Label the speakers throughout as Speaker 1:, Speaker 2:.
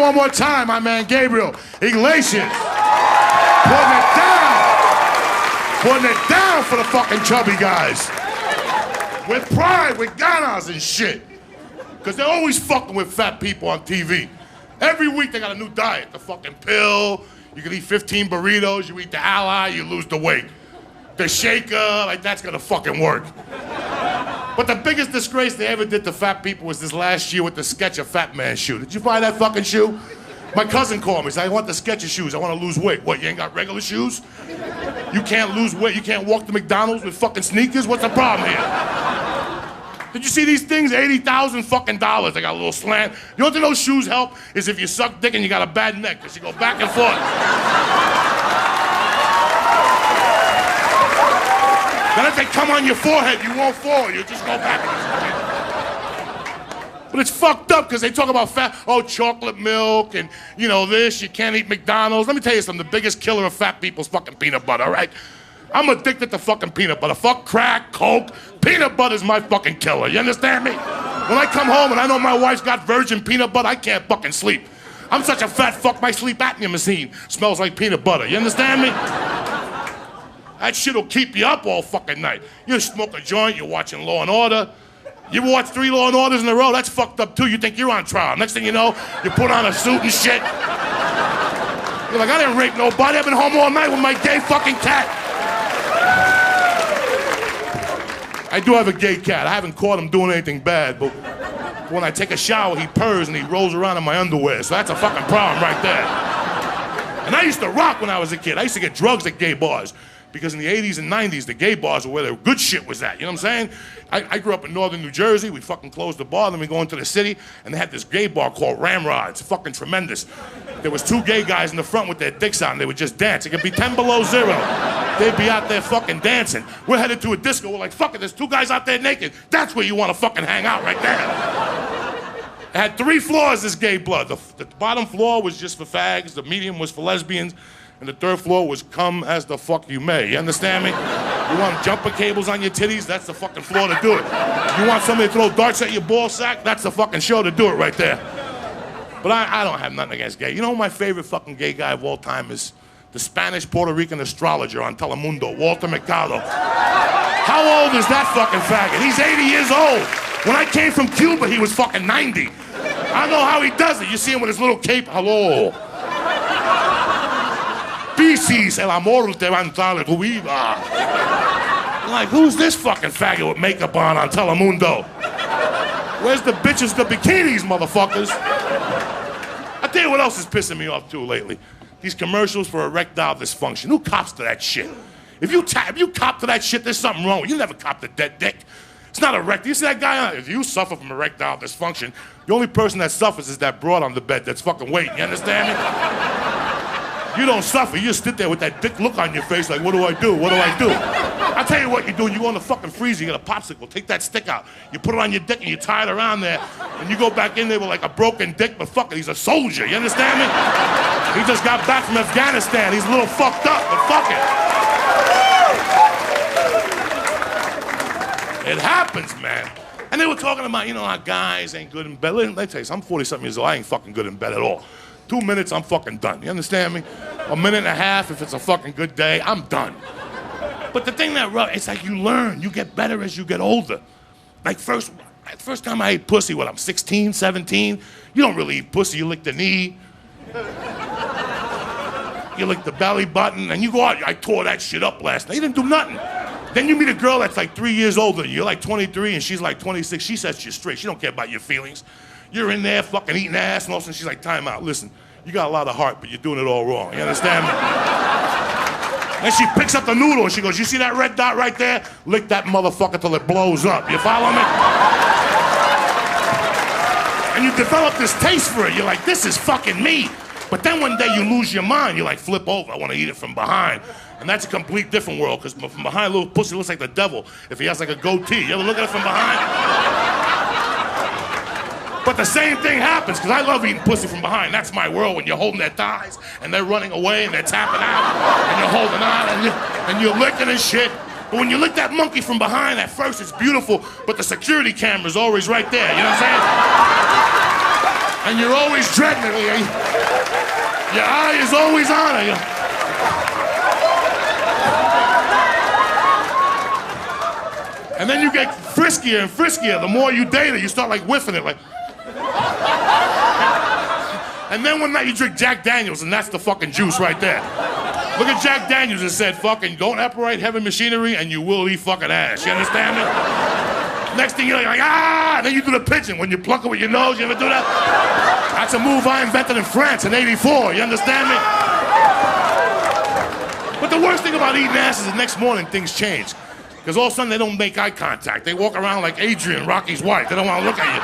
Speaker 1: one more time, my man Gabriel Iglesias. Putting it down. Putting it down for the fucking chubby guys. With pride, with ganas and shit. Because they're always fucking with fat people on TV. Every week they got a new diet. The fucking pill, you can eat 15 burritos, you eat the ally, you lose the weight. The shaker, like that's gonna fucking work. But the biggest disgrace they ever did to fat people was this last year with the Skechers Fat Man shoe. Did you buy that fucking shoe? My cousin called me, said, I want the Skechers shoes, I want to lose weight. What, you ain't got regular shoes? You can't lose weight, you can't walk to McDonald's with fucking sneakers? What's the problem here? Did you see these things? $80,000 fucking dollars. They got a little slant. You don't think those shoes help? Is if you suck dick and you got a bad neck, because you go back and forth. Then if they come on your forehead, you won't fall. You just go back. But it's fucked up because they talk about fat, chocolate milk and, you know, this, you can't eat McDonald's. Let me tell you something, the biggest killer of fat people's fucking peanut butter, all right? I'm addicted to fucking peanut butter. Fuck crack, coke, peanut butter's my fucking killer, you understand me? When I come home and I know my wife's got virgin peanut butter, I can't fucking sleep. I'm such a fat fuck, my sleep apnea machine smells like peanut butter, you understand me? That shit'll keep you up all fucking night. You smoke a joint, you're watching Law and Order. You ever watch 3 Law and Orders in a row? That's fucked up too. You think you're on trial. Next thing you know, you put on a suit and shit. You're like, I didn't rape nobody. I've been home all night with my gay fucking cat. I do have a gay cat. I haven't caught him doing anything bad, but when I take a shower, he purrs and he rolls around in my underwear. So that's a fucking problem right there. And I used to rock when I was a kid. I used to get drugs at gay bars. Because in the 80s and 90s, the gay bars were where the good shit was at. You know what I'm saying? I grew up in northern New Jersey. We fucking closed the bar, then we go into the city, and they had this gay bar called Ramrods. Fucking tremendous. There was 2 gay guys in the front with their dicks out, and they would just dance. It could be 10 below 0. They'd be out there fucking dancing. We're headed to a disco. We're like, fuck it, there's 2 guys out there naked. That's where you want to fucking hang out, right there. It had 3 floors, this gay blood. The bottom floor was just for fags. The medium was for lesbians. And the 3rd floor was come as the fuck you may. You understand me? You want jumper cables on your titties? That's the fucking floor to do it. You want somebody to throw darts at your ball sack? That's the fucking show to do it right there. But I don't have nothing against gay. You know who my favorite fucking gay guy of all time is? The Spanish Puerto Rican astrologer on Telemundo, Walter Mercado. How old is that fucking faggot? He's 80 years old. When I came from Cuba, he was fucking 90. I don't know how he does it. You see him with his little cape. Hello. Pisces, el amor te va a entrar en tu vida. Like, who's this fucking faggot with makeup on Telemundo? Where's the bitches, the bikinis, motherfuckers? I'll tell you what else is pissing me off too lately. These commercials for erectile dysfunction. Who cops to that shit? If you cop to that shit, there's something wrong with you. You never cop to dead dick. It's not erectile. You see that guy? If you suffer from erectile dysfunction, the only person that suffers is that broad on the bed that's fucking waiting. You understand me? You don't suffer. You just sit there with that dick look on your face like, what do I do? What do I do? I'll tell you what you do. You go in the fucking freezer, you get a popsicle, take that stick out. You put it on your dick and you tie it around there. And you go back in there with like a broken dick, but fuck it, he's a soldier. You understand me? He just got back from Afghanistan. He's a little fucked up, but fuck it. It happens, man. And they were talking about, you know, how guys ain't good in bed. Let me tell you, I'm 40-something years old. I ain't fucking good in bed at all. 2 minutes, I'm fucking done. You understand me? A minute and a half, if it's a fucking good day, I'm done. But the thing that it's like you learn. You get better as you get older. Like first time I ate pussy, I'm 16, 17. You don't really eat pussy. You lick the knee. You lick the belly button, and you go out. I tore that shit up last night. You didn't do nothing. Then you meet a girl that's like 3 years older. You're like 23, and she's like 26. She sets you straight. She don't care about your feelings. You're in there fucking eating ass, and all of a sudden she's like, time out. Listen, you got a lot of heart, but you're doing it all wrong. You understand me? Then she picks up the noodle and she goes, you see that red dot right there? Lick that motherfucker till it blows up. You follow me? And you develop this taste for it. You're like, this is fucking me. But then one day you lose your mind. You like flip over. I want to eat it from behind. And that's a complete different world, because from behind, a little pussy looks like the devil if he has like a goatee. You ever look at it from behind? But the same thing happens, because I love eating pussy from behind. That's my world, when you're holding their thighs, and they're running away, and they're tapping out, and you're holding on, and you're licking and shit. But when you lick that monkey from behind, at first it's beautiful, but the security camera's always right there, you know what I'm saying? And you're always dreading it. Your eye is always on it. And then you get friskier and friskier. The more you date it, you start like whiffing it, like. And then one night you drink Jack Daniels, and that's the fucking juice right there. Look at Jack Daniels and said, fucking, don't operate heavy machinery and you will eat fucking ass. You understand me? Next thing you're like, ah! And then you do the pigeon when you pluck it with your nose. You ever do that? That's a move I invented in France in '84. You understand me? But the worst thing about eating ass is the next morning things change. Because all of a sudden they don't make eye contact. They walk around like Adrian, Rocky's wife. They don't want to look at you.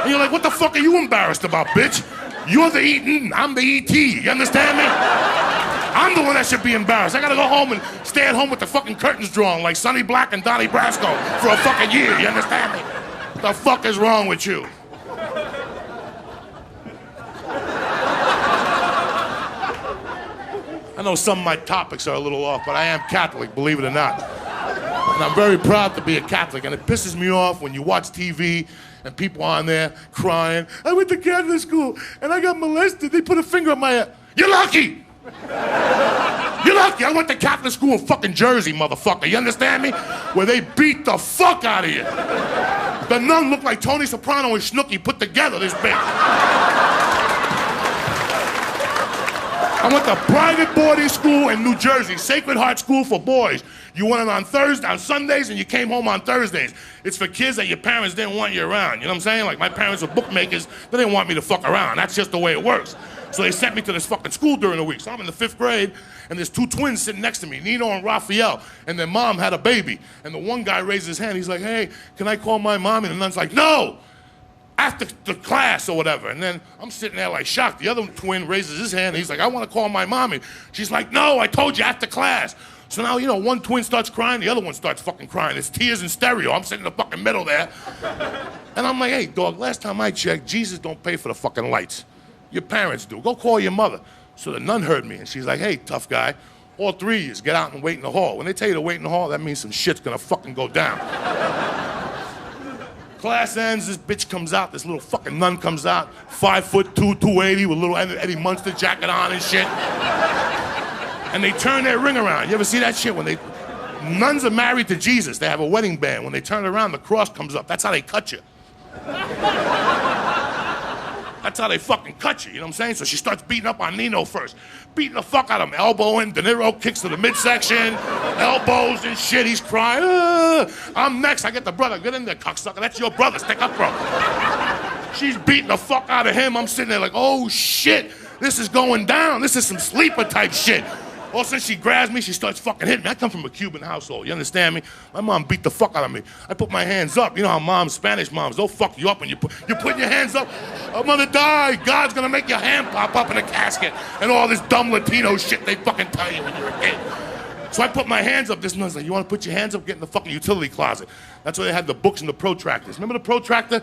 Speaker 1: And you're like, what the fuck are you embarrassed about, bitch? You're the eating, I'm the E.T. You understand me? I'm the one that should be embarrassed. I gotta go home and stay at home with the fucking curtains drawn like Sonny Black and Donnie Brasco for a fucking year. You understand me? What the fuck is wrong with you? I know some of my topics are a little off, but I am Catholic, believe it or not. And I'm very proud to be a Catholic, and it pisses me off when you watch TV and people on there crying, I went to Catholic school and I got molested. They put a finger up my head. You're lucky! You're lucky. I went to Catholic school in fucking Jersey, motherfucker. You understand me? Where they beat the fuck out of you. The nun looked like Tony Soprano and Snooki put together, this bitch. I went to private boarding school in New Jersey, Sacred Heart School for boys. You went on Sundays, and you came home on Thursdays. It's for kids that your parents didn't want you around. You know what I'm saying? Like, my parents were bookmakers. They didn't want me to fuck around. That's just the way it works. So they sent me to this fucking school during the week. So I'm in the 5th grade, and there's 2 twins sitting next to me, Nino and Raphael, and their mom had a baby. And the one guy raised his hand. He's like, hey, can I call my mom? And the nun's like, no! After the class or whatever. And then I'm sitting there like shocked. The other twin raises his hand. And he's like, I want to call my mommy. She's like, no, I told you after class. So now, you know, one twin starts crying, the other one starts fucking crying. It's tears in stereo. I'm sitting in the fucking middle there. And I'm like, hey, dog, last time I checked, Jesus don't pay for the fucking lights. Your parents do. Go call your mother. So the nun heard me, and she's like, hey, tough guy, all 3 of you get out and wait in the hall. When they tell you to wait in the hall, that means some shit's gonna fucking go down. Class ends, this bitch comes out, this little fucking nun comes out, 5'2", 280, with a little Eddie Munster jacket on and shit. And they turn their ring around. You ever see that shit? When nuns are married to Jesus, they have a wedding band. When they turn it around, the cross comes up. That's how they cut you. That's how they fucking cut you, you know what I'm saying? So she starts beating up on Nino first. Beating the fuck out of him. Elbowing, De Niro kicks to the midsection, elbows and shit. He's crying. I'm next. I get the brother. Get in there, cocksucker. That's your brother. Stick up for him. She's beating the fuck out of him. I'm sitting there like, oh shit. This is going down. This is some sleeper type shit. All of a sudden she grabs me, she starts fucking hitting me. I come from a Cuban household, you understand me? My mom beat the fuck out of me. I put my hands up. You know how moms, Spanish moms, they'll fuck you up when you put your hands up. I'm gonna die. God's gonna make your hand pop up in a casket. And all this dumb Latino shit they fucking tell you when you're a kid. So I put my hands up. This nun's like, you wanna put your hands up? Get in the fucking utility closet. That's where they had the books and the protractors. Remember the protractor?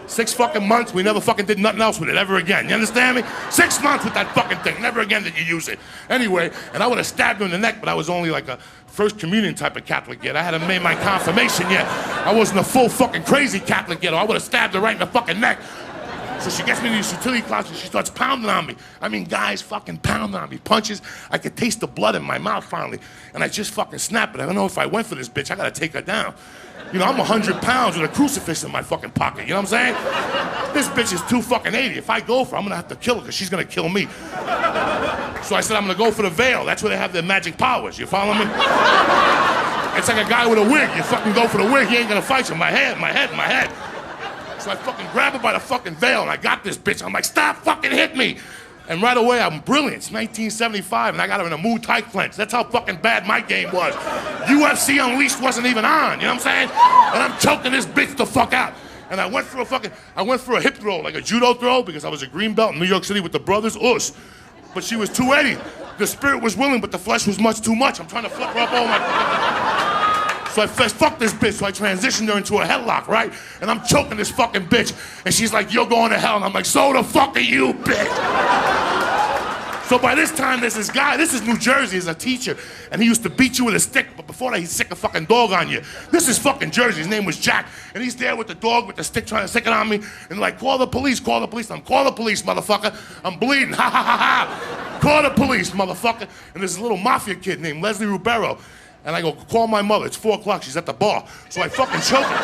Speaker 1: 6 fucking months, we never fucking did nothing else with it ever again. You understand me? 6 months with that fucking thing. Never again did you use it. Anyway, and I would have stabbed him in the neck, but I was only like a first communion type of Catholic yet. I hadn't made my confirmation yet. I wasn't a full fucking crazy Catholic yet, or I would have stabbed her right in the fucking neck. So she gets me in the utility closet, she starts pounding on me. I mean, guys fucking pounding on me. Punches. I could taste the blood in my mouth finally. And I just fucking snap it. I don't know if I went for this bitch, I gotta take her down. You know, I'm 100 pounds with a crucifix in my fucking pocket, you know what I'm saying? This bitch is 280. If I go for her, I'm gonna have to kill her because she's gonna kill me. So I said, I'm gonna go for the veil. That's where they have their magic powers, you follow me? It's like a guy with a wig. You fucking go for the wig, he ain't gonna fight you. My head. So I fucking grab her by the fucking veil and I got this bitch. I'm like, stop fucking hitting me. And right away, I'm brilliant. It's 1975, and I got her in a Muay Thai clench. That's how fucking bad my game was. UFC Unleashed wasn't even on, you know what I'm saying? And I'm choking this bitch the fuck out. And I went for a hip throw, like a judo throw, because I was a green belt in New York City with the brothers, But she was 280. The spirit was willing, but the flesh was much too much. I'm trying to flip her up all my... So I said, fuck this bitch. So I transitioned her into a headlock, right? And I'm choking this fucking bitch. And she's like, you're going to hell. And I'm like, so the fuck are you, bitch? So by this time, there's this guy, this is New Jersey, he's a teacher, and he used to beat you with a stick, but before that, he'd sick a fucking dog on you. This is fucking Jersey, his name was Jack, and he's there with the dog, with the stick, trying to sick it on me, and like, call the police, call the police. I'm call the police, motherfucker. I'm bleeding, ha ha ha ha. Call the police, motherfucker. And there's a little mafia kid named Leslie Rubero, and I go, call my mother, it's 4 o'clock, she's at the bar. So I fucking choke her.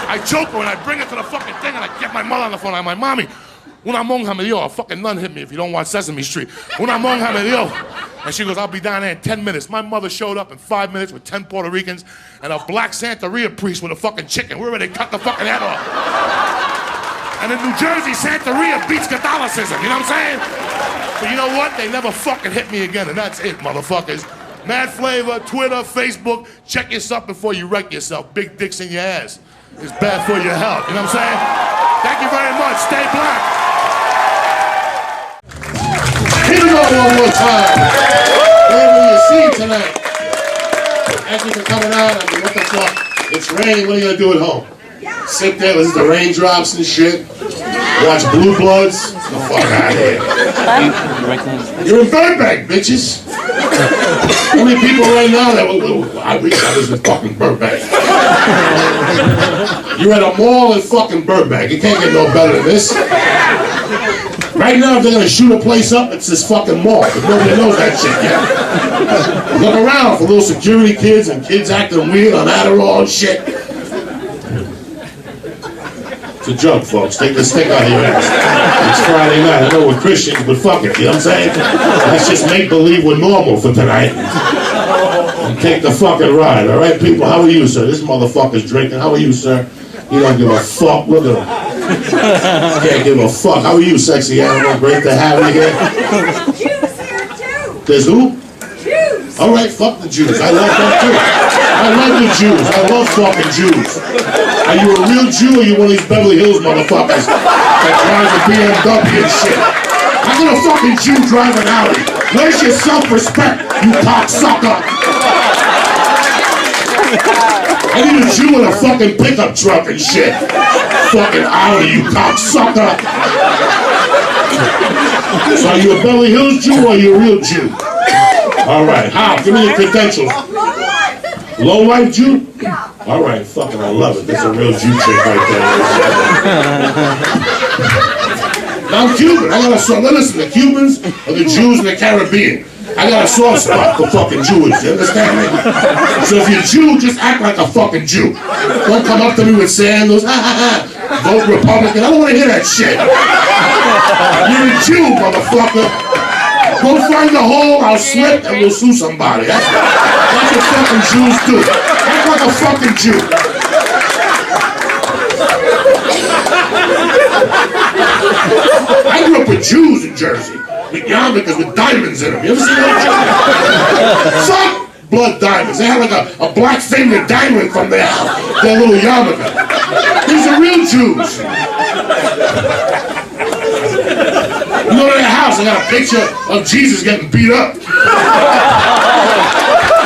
Speaker 1: I choke her and I bring her to the fucking thing, and I get my mother on the phone, I'm like, Mommy, una monja me dio, a fucking nun hit me if you don't watch Sesame Street. Una monja me dio. And she goes, I'll be down there in 10 minutes. My mother showed up in 5 minutes with 10 Puerto Ricans and a black Santeria priest with a fucking chicken. We're ready to cut the fucking head off. And in New Jersey, Santeria beats Catholicism, you know what I'm saying? But you know what? They never fucking hit me again, and that's it, motherfuckers. Mad Flavor, Twitter, Facebook, check yourself before you wreck yourself. Big dicks in your ass. It's bad for your health, you know what I'm saying? Thank you very much. Stay black. Here we go one more time. Whatever you see tonight. Thank you for coming out. I mean, what the fuck? It's raining. What are you going to do at home? Sit there, listen to raindrops and shit. Watch Blue Bloods. Get the fuck out of here. You're in Burbank, bitches. How many people right now that will... I wish I was in fucking Burbank. You're at a mall in fucking Burbank. You can't get no better than this. Right now, if they're gonna shoot a place up, it's this fucking mall. But nobody knows that shit yet. Look around for little security kids and kids acting weird on Adderall and shit. It's a joke, folks. Take the stick out of your ass. It's Friday night. I know we're Christians, but fuck it. You know what I'm saying? Let's just make believe we're normal for tonight. And take the fucking ride. All right, people? How are you, sir? This motherfucker's drinking. How are you, sir? You don't give a fuck. Look at him. Can't give a fuck. How are you, sexy animal? Great to have you here.
Speaker 2: There's Jews here, too.
Speaker 1: There's who?
Speaker 2: Jews.
Speaker 1: All right, fuck the Jews. I love that, too. I love the Jews. I love fucking Jews. Are you a real Jew or you one of these Beverly Hills motherfuckers that drives a BMW and shit? How can a fucking Jew drive an Audi? Where's your self-respect, you cocksucker? I need a Jew in a fucking pickup truck and shit. Fucking Audi, you cocksucker. So are you a Beverly Hills Jew or are you a real Jew? All right, how? Give me your credentials. Low-life Jew?
Speaker 2: Yeah.
Speaker 1: All right, fucking I love it. That's a real Jew chick right there. Now I'm Cuban. I got a soft, listen, the Cubans are the Jews in the Caribbean. I got a soft spot for fucking Jews, you understand me? So if you're a Jew, just act like a fucking Jew. Don't come up to me with sandals, ha ha ha. Vote Republican. I don't want to hear that shit. You're a Jew, motherfucker. Go find a hole, I'll slip, and we'll sue somebody. That's what fucking Jews do. Act like a fucking Jew. I grew up with Jews in Jersey. With yarmulkes with diamonds in them. You ever seen that? Fuck blood diamonds. They had like a black finger diamond from their little yarmulke. These are real Jews. You go to their house, I got a picture of Jesus getting beat up. Those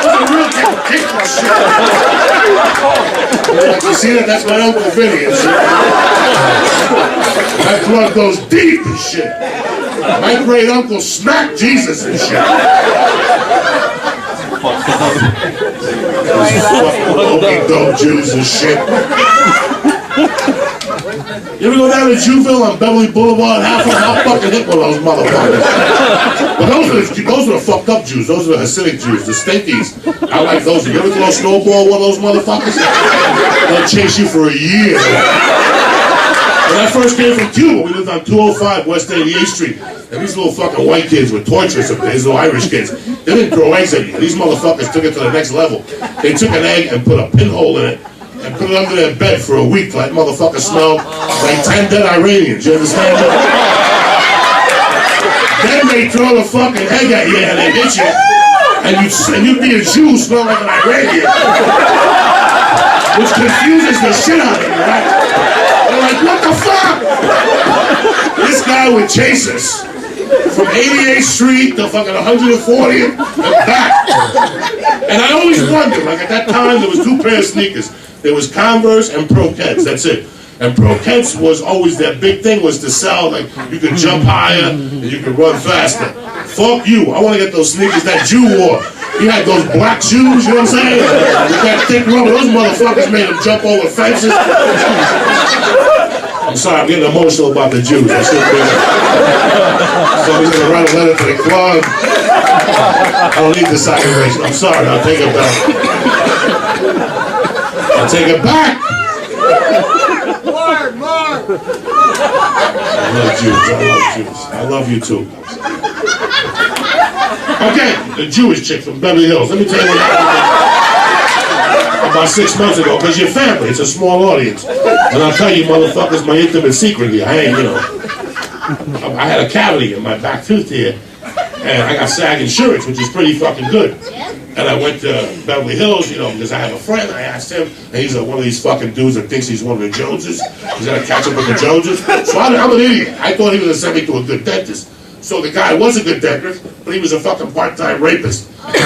Speaker 1: are real pictures. You see that? That's my Uncle Vinny and shit. That blood goes deep and shit. My great uncle smacked Jesus and shit. Those fucking low dope Jews and shit. You ever go down to Jewville on Beverly Boulevard? How fucking hit one of those motherfuckers. But those are the fucked up Jews. Those are the Hasidic Jews, the stinkies. I like those. You ever throw a snowball one of those motherfuckers? They'll chase you for a year. When I first came from Cuba, we lived on 205 West 88th Street. And these little fucking white kids were torturous up there, these little Irish kids. They didn't throw eggs at you. These motherfuckers took it to the next level. They took an egg and put a pinhole in it and put it under their bed for a week. That motherfucker smelled like 10 dead Iranians. You understand that? Then they throw the fucking egg at you and they hit you. And you'd be a Jew smell like an Iranian. Which confuses the shit out of you, right? They're like, what the fuck? This guy would chase us from 88th Street to fucking 140th and back. And I always wondered, like at that time there was 2 pairs of sneakers. There was Converse and Pro Keds, that's it. And Pro-Kents was always their big thing was to sell, like, you could jump higher and you could run faster. Fuck you. I want to get those sneakers that Jew wore. He had those black shoes, you know what I'm saying? With that thick rubber. Those motherfuckers made him jump over fences. I'm sorry, I'm getting emotional about the Jews. I shouldn't be there. Somebody's going to write a letter to the club. I don't need the sacrifice. I'm sorry, I'll take it back. I'll take it back.
Speaker 2: More.
Speaker 1: I love Jews. I love you too. Okay, the Jewish chick from Beverly Hills. Let me tell you what happened about 6 months ago, because your family, it's a small audience. And I'll tell you motherfuckers my intimate secret here. I had a cavity in my back tooth here, and I got SAG insurance, which is pretty fucking good. And I went to Beverly Hills, because I have a friend. I asked him, and he's one of these fucking dudes that thinks he's one of the Joneses. He's gonna catch up with the Joneses. So I'm an idiot. I thought he was gonna send me to a good dentist. So the guy was a good dentist, but he was a fucking part-time rapist. First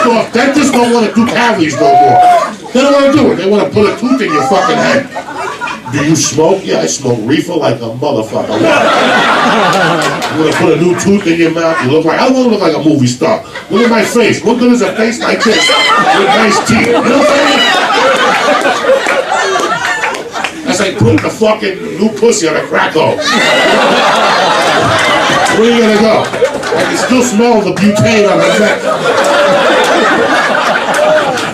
Speaker 1: off, dentists don't want to do cavities no more. They don't want to do it. They want to put a tooth in your fucking head. Do you smoke? Yeah, I smoke reefer like a motherfucker. I'm gonna put a new tooth in your mouth. You look like, I don't want to look like a movie star. Look at my face. What good is a face like this with nice teeth? You know what I'm saying? That's like putting a fucking new pussy on a crack hole. Where are you gonna go? I can still smell the butane on her neck.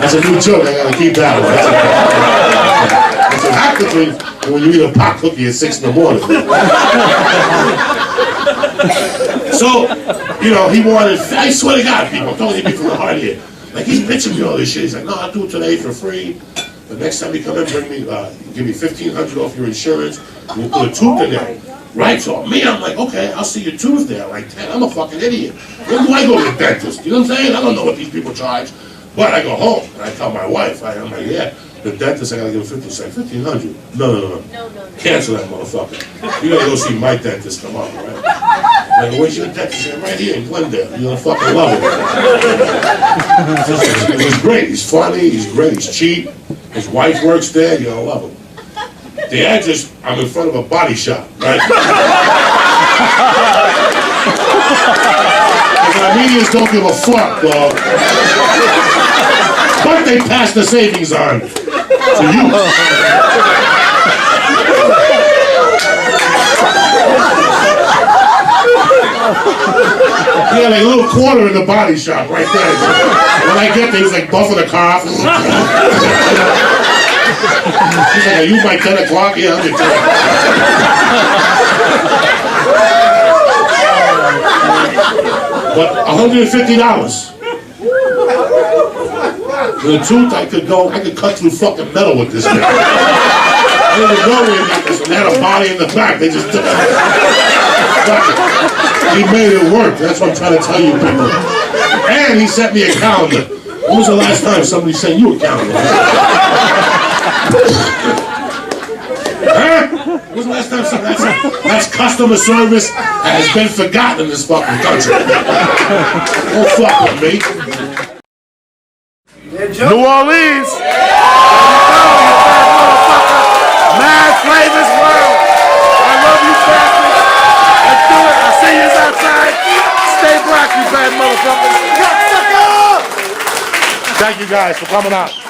Speaker 1: That's a new joke. I gotta keep that one. That's what happens when you eat a pot cookie at 6 in the morning. So, he wanted, I swear to God, people, I'm talking to you from the heart here. Like, he's bitching me all this shit. He's like, no, I'll do it today for free. The next time you come in, give me $1,500 off your insurance. We'll put a tooth in there. Right? So me, I'm like, okay, I'll see your tooth there. Like, I'm a fucking idiot. When do I go to the dentist? You know what I'm saying? I don't know what these people charge. But I go home and I tell my wife, I'm like, yeah, the dentist, I gotta give him $1,500. No. Cancel that motherfucker. You gotta go see my dentist come up, right? Like, where's your dentist? I'm right here in Glendale. You're gonna fucking love it. He's great. He's funny. He's great. He's cheap. His wife works there. You're gonna love him. The address, I'm in front of a body shop, right? The Armenians don't give a fuck, dog. But they pass the savings on to you. Yeah, like a little quarter in the body shop right there. When I get there, he's like buffing the car. He's like, are you by 10 o'clock? Yeah, I'm at 10. But $150. The tooth, I could cut through fucking metal with this thing. I didn't even know we got this. And they had a body in the back. They just took it. He made it work. That's what I'm trying to tell you people. And he sent me a calendar. When was the last time somebody sent you a calendar? Huh? When was the last time somebody... That's customer service has been forgotten in this fucking country. Don't fuck with me.
Speaker 3: New Orleans. Mad Flavors World. I love you, bastards. Let's do it. I'll see you outside. Stay black, you bad motherfuckers.
Speaker 1: Thank you guys for coming out.